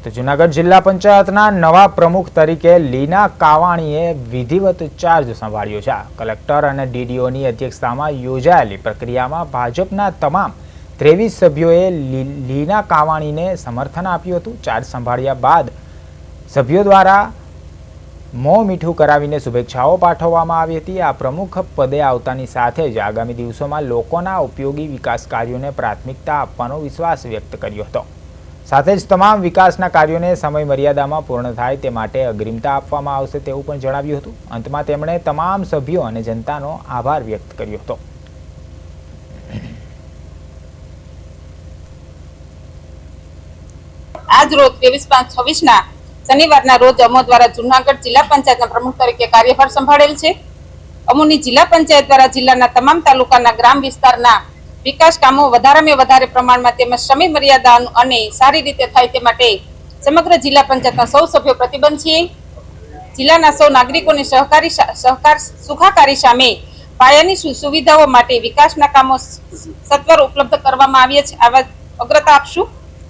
તો જૂનાગઢ જિલ્લા પંચાયતના નવા પ્રમુખ તરીકે લીના કાવાણીએ વિધિવત ચાર્જ સંભાળ્યો છે। કલેક્ટર અને ડીડીઓની અધ્યક્ષતામાં યોજાયેલી પ્રક્રિયામાં ભાજપના તમામ 23 સભ્યોએ લીના કાવાણીને સમર્થન આપ્યું હતું। ચાર્જ સંભાળ્યા બાદ સભ્યો દ્વારા મોં મીઠું કરાવીને શુભેચ્છાઓ પાઠવવામાં આવી હતી। આ પ્રમુખ પદે આવતાની સાથે જ આગામી દિવસોમાં લોકોના ઉપયોગી વિકાસ કાર્યોને પ્રાથમિકતા આપવાનો વિશ્વાસ વ્યક્ત કર્યો હતો। સાથે જ તમામ વિકાસના કાર્યોને સમય મર્યાદામાં પૂર્ણ થાય તે માટે અગ્રિમતા આપવામાં આવશે તેવું પણ જણાવ્યું હતું। અંતમાં તેમણે તમામ સભ્યો અને જનતાનો આભાર વ્યક્ત કર્યો હતો। આજ રોજ 23/5/26 શનિવારના રોજ અમો દ્વારા જૂનાગઢ જિલ્લા પંચાયતના પ્રમુખ તરીકે કાર્યભાર સંભાળેલ છે। અમોની જિલ્લા પંચાયત દ્વારા જિલ્લાના તમામ તાલુકાના ગ્રામ વિસ્તારના વિકાસ કામો વધારેમાં વધારે પ્રમાણમાં તેમજ સમય મર્યાદા અને સારી રીતે થાય તે માટે સમગ્ર જિલ્લા પંચાયતના સૌ સભ્યો પ્રતિબદ્ધ છીએ। જિલ્લાના સૌ નાગરિકોની સુખાકારી સામે પાયાની સુવિધાઓ માટે વિકાસના કામો સત્વર ઉપલબ્ધ કરવામાં આવ્યા છે। આવા અગ્રતા આપશું।